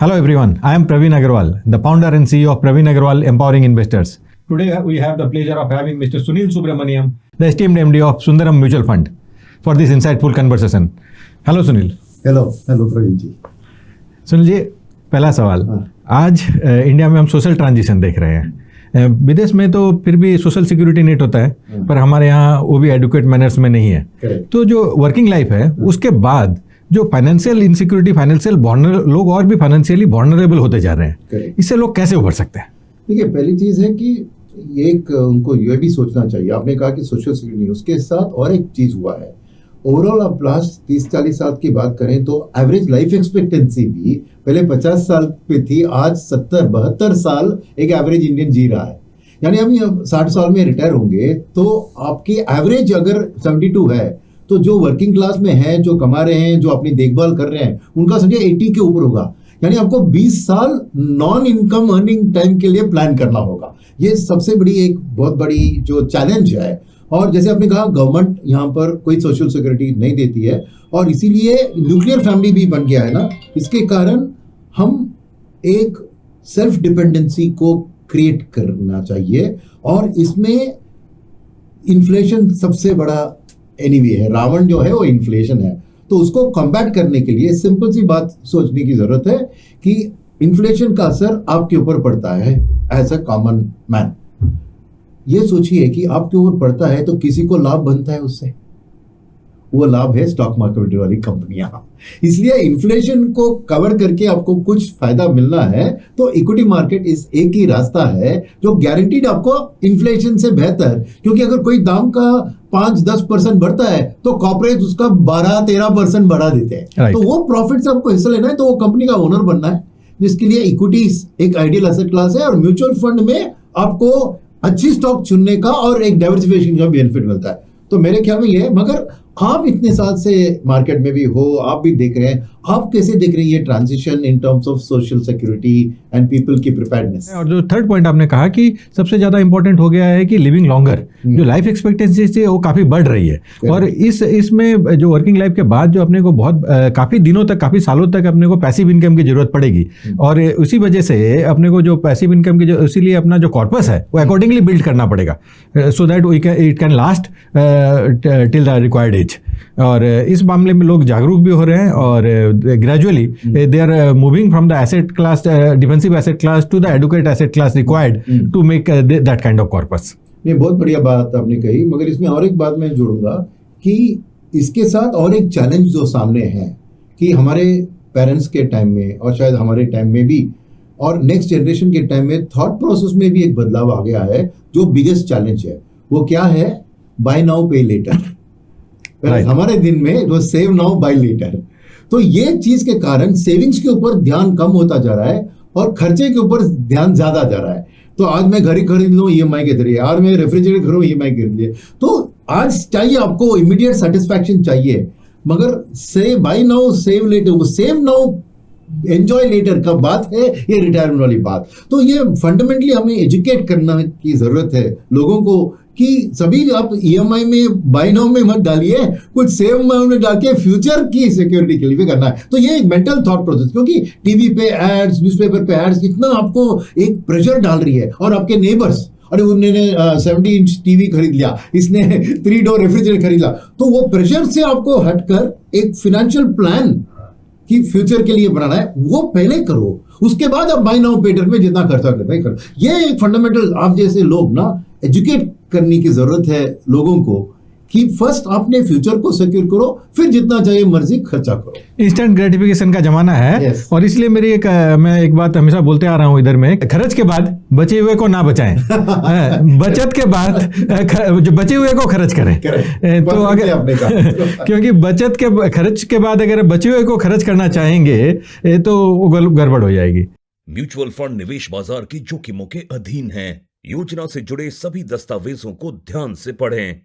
Hello everyone, I am Praveen Agarwal, the founder and CEO of Praveen Agarwal Empowering Investors. Today we have the pleasure of having Mr. Sunil Subramaniam, the esteemed MD of Sundaram Mutual Fund, for this insightful conversation. Hello Sunil. Hello Praveen ji. Sunil ji, पहला सवाल, आज India में हम social transition देख रहे हैं। विदेश में तो फिर भी सोशल सिक्योरिटी नेट होता है, पर हमारे यहाँ वो भी एडुकेट मैनर्स में नहीं है। तो जो वर्किंग लाइफ है उसके बाद जो फाइनेंशियल इनसिक्योरिटी, फाइनेंशियल लोग और भी फाइनेंशियली वल्नरेबल होते जा रहे हैं, इससे लोग कैसे उभर सकते हैं? देखिए, पहली चीज है कि एक उनको ये भी सोचना चाहिए। आपने कहा कि सोशल सिक्योरिटी, उसके साथ और एक चीज हुआ है। ओवरऑल आप लास्ट 30-40 साल की बात करें तो एवरेज लाइफ एक्सपेक्टेंसी भी पहले 50 साल पे थी, आज 70-72 साल एक एवरेज इंडियन जी रहा है। यानी हम 60 साल में रिटायर होंगे तो आपकी एवरेज अगर 72 है तो जो वर्किंग क्लास में है, जो कमा रहे हैं, जो अपनी देखभाल कर रहे हैं, उनका समझे 80 के ऊपर होगा। यानी आपको 20 साल नॉन इनकम अर्निंग टाइम के लिए प्लान करना होगा। ये सबसे बड़ी एक बहुत बड़ी जो चैलेंज है। और जैसे आपने कहा, गवर्नमेंट यहाँ पर कोई सोशल सिक्योरिटी नहीं देती है और इसीलिए न्यूक्लियर फैमिली भी बन गया है ना। इसके कारण हम एक सेल्फ डिपेंडेंसी को क्रिएट करना चाहिए और इसमें इन्फ्लेशन सबसे बड़ा एनिमी है। रावण जो है वो इन्फ्लेशन है, तो उसको कॉम्बैट करने के लिए सिंपल सी बात सोचने की जरूरत है कि इन्फ्लेशन का असर आपके ऊपर पड़ता है एज अ कॉमन मैन। ये सोचिए कि आपके ऊपर पड़ता है तो किसी को लाभ बनता है उससे, वो लाभ है स्टॉक मार्केट वाली कंपनियां। इसलिए इन्फ्लेशन को कवर करके आपको कुछ फायदा मिलना है तो इक्विटी मार्केट इस एक ही रास्ता है जो गारंटीड आपको इन्फ्लेशन से बेहतर, क्योंकि अगर कोई दाम का 5-10% बढ़ता है तो कॉर्पोरेट उसका 12-13% बढ़ा देते हैं। तो वो प्रॉफिट से आपको हिस्सा लेना है तो वो कंपनी का ओनर बनना है, जिसके लिए इक्विटीज एक आइडियल एसेट क्लास है और म्यूचुअल फंड में आपको अच्छी स्टॉक चुनने का और एक डाइवर्सिफिकेशन का बेनिफिट मिलता है। तो मेरे ख्याल में ये है। मगर आप इतने साल से मार्केट में भी हो, आप भी देख रहे हैं, आप कैसे देख रहे हैं ये transition in terms of social security and people की प्रिपेयर्डनेस? और जो थर्ड पॉइंट आपने कहा कि सबसे ज्यादा इंपॉर्टेंट हो गया है कि लिविंग लॉन्गर, जो लाइफ एक्सपेक्टेंसी है वो काफी बढ़ रही है। और इसमें जो वर्किंग लाइफ के बाद जो अपने को बहुत काफी दिनों तक, काफी सालों तक अपने को पैसिव इनकम की जरूरत पड़ेगी और उसी वजह से अपने को जो पैसिव इनकम की, इसीलिए अपना जो कॉर्पस है वो अकॉर्डिंगली बिल्ड करना पड़ेगा so that it can last till the required age. और इस मामले में लोग जागरूक भी हो रहे हैं और gradually they are moving from the asset class, defensive asset class to the adequate asset class required to make that kind of corpus. ये बहुत बढ़िया बात आपने कही, मगर इसमें और एक बात मैं जोड़ूंगा कि इसके साथ और एक चैलेंज जो सामने है कि हमारे पेरेंट्स के टाइम में और शायद हमारे टाइम में भी और नेक्स्ट जनरेशन के टाइम में थॉट प्रोसेस में भी एक बदलाव आ गया है। जो बिगेस्ट चैलेंज है वो क्या है? बाय नाउ पे लेटर। हमारे दिन में वो सेव नाउ बाय लेटर। तो ये चीज के कारण सेविंग्स के ऊपर ध्यान कम होता जा रहा है और खर्चे के ऊपर ध्यान ज्यादा जा रहा है। तो आज मैं घड़ी खरीद लूं ईएमआई के जरिए, आज मैं रेफ्रिजरेटर खरीदूं ईएमआई के जरिए। तो आज चाहिए आपको इमीडिएट सेटिस्फैक्शन चाहिए, मगर से बाय नाउ सेव लेटर, वो सेव नाउ एंजॉय लेटर का बात है, ये रिटायरमेंट वाली बात। तो ये फंडामेंटली हमें एजुकेट करना की जरूरत है लोगों को कि सभी आप ईएमआई में बाय नाउ में मत डालिए, कुछ सेव में डाल के फ्यूचर की सिक्योरिटी के लिए भी करना है। तो ये एक मेंटल थॉट प्रोसेस, क्योंकि टीवी पे एड्स, न्यूज़पेपर पे एड्स इतना आपको एक प्रेशर डाल रही है। और आपके नेबर्स, अरे उन्होंने 70 इंच टीवी खरीद लिया, इसने 3 डोर रेफ्रिजरेटर खरीद लिया, तो वो प्रेशर से आपको हटकर एक फाइनेंशियल प्लान कि फ्यूचर के लिए बनाना है वो पहले करो, उसके बाद आप बाय नाउ पेटर में जितना खर्चा करना है करो। ये एक फंडामेंटल आप जैसे लोग ना एजुकेट करने की जरूरत है लोगों को कि फर्स्ट आपने फ्यूचर को सिक्योर करो, फिर जितना चाहिए मर्जी खर्चा करो। इंस्टेंट ग्रेटिफिकेशन का जमाना है। और इसलिए मेरी मैं एक बात हमेशा बोलते आ रहा हूं इधर में, खर्च के बाद बचे हुए को ना बचाएं। बचत के बाद जो बचे हुए को खर्च करें। तो अगर क्योंकि बचत के खर्च के बाद अगर बचे हुए को खर्च करना चाहेंगे तो वो गड़बड़ हो जाएगी। म्यूचुअल फंड निवेश बाजार की जोखिमों के अधीन है। योजना से जुड़े सभी दस्तावेजों को ध्यान से पढ़ें।